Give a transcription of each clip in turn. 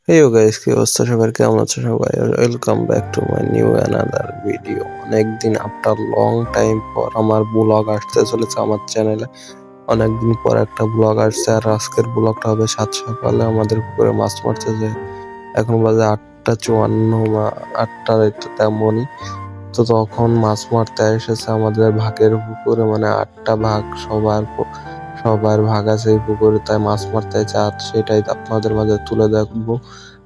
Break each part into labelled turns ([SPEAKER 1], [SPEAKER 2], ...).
[SPEAKER 1] Hey guys, কি অবস্থা সবার? কেমন আছো সবাই? Welcome back to my new another video. অনেকদিন আফটার লং টাইম পর আমার ব্লগ আসতে চলেছে আমার চ্যানেলে। অনেকদিন পর একটা ব্লগ আসছে, আর আজকের ব্লগটা হবে সাত সকালে আমাদের পুকুরে মাছ মারতে যায়। এখন বাজে 8:54 বা 8টা তেমনই। তো তখন মাছ মারতে এসেছে আমাদের ভাগের পুকুরে, মানে 8টা ভাগ সবার ভাগ আছে এই পুকুরে, তাই মাছ মারতে চাই। আর সেটাই আপনাদের মাঝে তুলে দেখবো,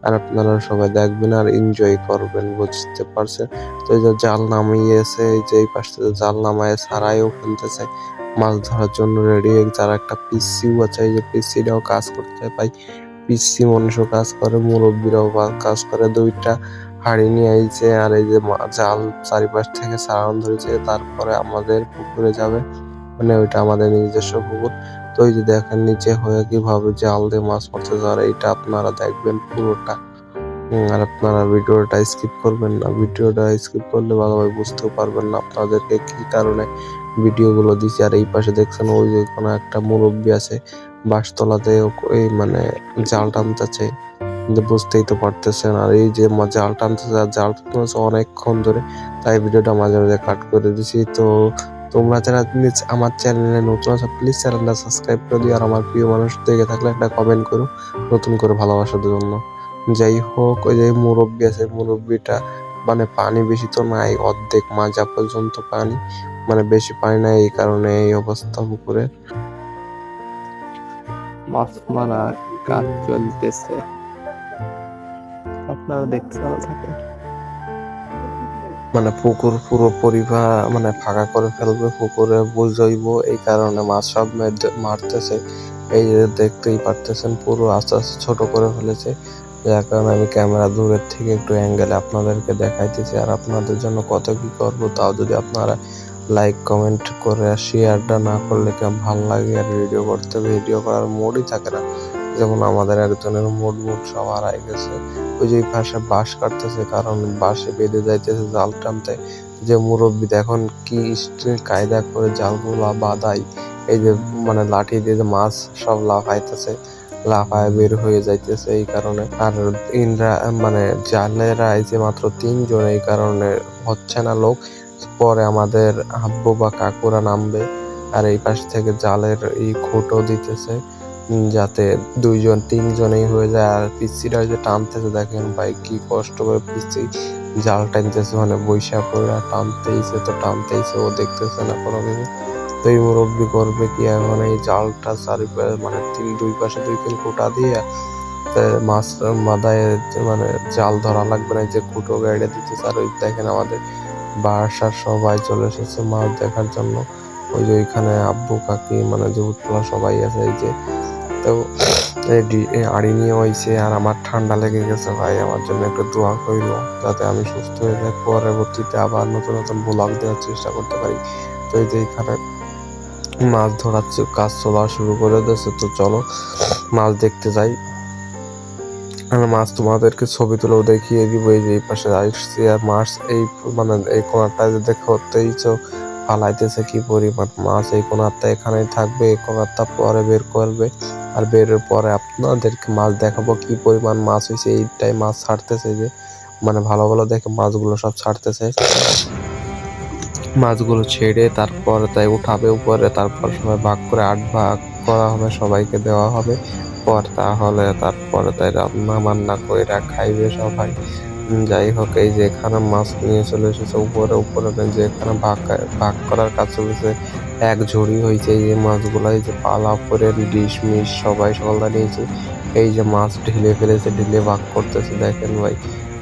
[SPEAKER 1] আর আপনারা সবাই দেখবেন আর এনজয় করবেন, বুঝতে পারছেন? তো এই যে জাল নামিয়েছে, এই যে এই পাশ থেকে জাল নামায় সারাইও ফেলতেছে মাছ ধরার জন্য রেডি। যার একটা পিসিও আছে, এই যে পিসিটাও কাজ করতে পাই। পিসি মানুষও কাজ করে, মুরব্বীরাও কাজ করে। দুইটা হাঁড়ি নিয়ে আইছে, আর এই যে জাল চারিপাশ থেকে সারান ধরেছে। তারপরে আমাদের পুকুরে যাবে, মানে ওইটা আমাদের নিজস্ব পুকুর। তো ওই যে দেখেন নিচে হয়ে কিভাবে জাল দিয়ে মাছ মারতে যাওয়ার, এইটা আপনারা দেখবেন পুরোটা। আর আপনারা ভিডিওটা স্কিপ করবেন না। ভিডিওটা স্কিপ করলে ভালোভাবে বুঝতেও পারবেন না আপনাদেরকে কি কারণে ভিডিওগুলো দিচ্ছি। আর এই পাশে দেখছেন ওই যে কোনো একটা মুরব্বী আছে বাঁশতলাতে, ওই মানে জাল টানতেছে, বুঝতেই তো পারতেছেন। আর এই যে জাল টানতেছে, আর জাল টানতেছে অনেকক্ষণ ধরে, তাই ভিডিওটা মাঝে মাঝে কাট করে দিছি। তো তোমরা যারা আমার চ্যানেলে নতুন আছো, প্লিজ চ্যানেলটা সাবস্ক্রাইব করে দিও, আর আমার প্রিয় মানুষ দেখে থাকলে একটা কমেন্ট করো নতুন করে ভালোবাসার জন্য। যাই হোক, ওই যে মুরব্বী আছে, মুরব্বীটা মানে পানি বেশি তো নাই, অর্ধেক মাজা পর্যন্ত পানি, মানে বেশি পানি নাই, এই কারণে এই অবস্থা পুকুরে।
[SPEAKER 2] মাছ মারার কাজ চলতেছে, আপনারা দেখতে ভালো থাকে।
[SPEAKER 1] মানে পুকুর পুরো পরিবার মানে ফাঁকা করে ফেলবে, পুকুরে বুঝইব, এই কারণে মাছ সব মারতেছে। এই যে দেখতেই পারতেছেন পুরো আস্তে আস্তে ছোট করে ফেলেছে, যার কারণে আমি ক্যামেরা দূরের থেকে একটু অ্যাঙ্গেলে আপনাদেরকে দেখাইতেছি। আর আপনাদের জন্য কত কি করবো, তাও যদি আপনারা লাইক কমেন্ট করে শেয়ারটা না করলে কেমন ভাল লাগে। আর ভিডিও করার মুডই থাকে না, যেমন আমাদের একজনের মুড সব হারাই গেছে। ওই যে পাশে বাঁশ কাটতেছে, কারণ বাঁশে বেঁধে যাইতেছে জাল টানতে। যে মুরব্বী এখন কি কায়দা করে জালগুলা বাঁধাই, এই যে মানে লাঠি দিয়ে যে মাছ সব লাফাইতেছে, লাফায় বের হয়ে যাইতেছে এই কারণে। আর ইনরা মানে জালেরা এই যে মাত্র 3 জন, এই কারণে হচ্ছে না লোক। পরে আমাদের আব্বু বা কাকুরা নামবে, আর এই পাশ থেকে জালের এই খুঁটো দিতেছে, যাতে 2-3 জনেই হয়ে যায়। আর পিচ্ছিটা যে টানতেছে, দেখেন ভাই কি কষ্ট করে পিচ্ছি জাল টানতেছে, মানে বৈশা করে টানতেইছে, ও দেখতেছে না কোনো কিছু। তো এই মুরব্বী করবে কি এখন, এই জালটা চারিপাশে মানে দুই পাশে 2 3 কোটা দিয়ে মাছ মাথায় মানে জাল ধরা লাগবে না, যে খুঁটো গাইডে দিতেছে। আর ওই দেখেন আমাদের বাসার সবাই চলে এসেছে মাছ দেখার জন্য। ওই যে ওইখানে আব্বু কাকি মানে যে উৎপলা সবাই আছে এই যে। তো আড়ি নিয়ে হয়েছে, আর আমার ঠান্ডা লেগে গেছে ভাই, আমার জন্য একটু দোয়া কইল যাতে আমি সুস্থ হয়ে যাই, পরবর্তীতে আবার নতুন নতুন ব্লগ দেওয়ার চেষ্টা করতে পারি। তো এই যে এখানে মাছ ধরার কাজ চলা শুরু করে দিয়েছে। তো চলো মাছ দেখতে যাই। আমি মাছ তোমাদেরকে ছবি তুলেও দেখিয়ে দিব। এই যে এই পাশে আসছি, আর মাছ এই মানে এই কোনারটা যে দেখতেই ফালাইতেছে কি পরিমাণ মাছ। এই কোনারটা এখানেই থাকবে, এই কোনারটা পরে বের করবে, আর বেরের পরে আপনাদেরকে মাছ দেখাবো কি পরিমাণ মাছ হয়েছে। এইটাই মাছ ছাড়তেছে, যে মানে ভালো ভালো দেখে মাছগুলো সব ছাড়তেছে। মাছগুলো ছেড়ে তারপর তাই উঠাবে উপরে, তারপর সবাই ভাগ করে 8 ভাগ করা হবে, সবাইকে দেওয়া হবে। তাহলে তারপরে তাই রান্না বান্না করে খাইবে সবাই। যাই হোক, এই যে এখানে মাছ নিয়ে চলে এসেছে উপরে যে এখানে ভাগ করার কাজ চলেছে। এক ঝুড়ি হয়েছে এই যে মাছগুলা, এই যে পালা করে ডিশ মিশ সবাই সকলটা নিয়েছে। এই যে মাছ ঢেলে ফেলেছে, ঢেলে ভাগ করতেছে, দেখেন ভাই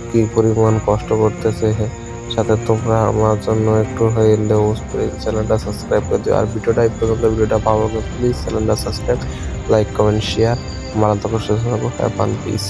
[SPEAKER 1] কি পরিমাণ কষ্ট করতেছে। সাথে তোমরা আমার জন্য একটু হইলেও চ্যানেলটা সাবস্ক্রাইব করে দিও। আর ভিডিওটা এই পর্যন্ত, ভিডিওটা ভালো লাগলে প্লিজ চ্যানেলটা সাবস্ক্রাইব, লাইক কমেন্ট শেয়ার। আমার আন্তরিক সুস্থ থাকো, হ্যাভ ফান, পিস।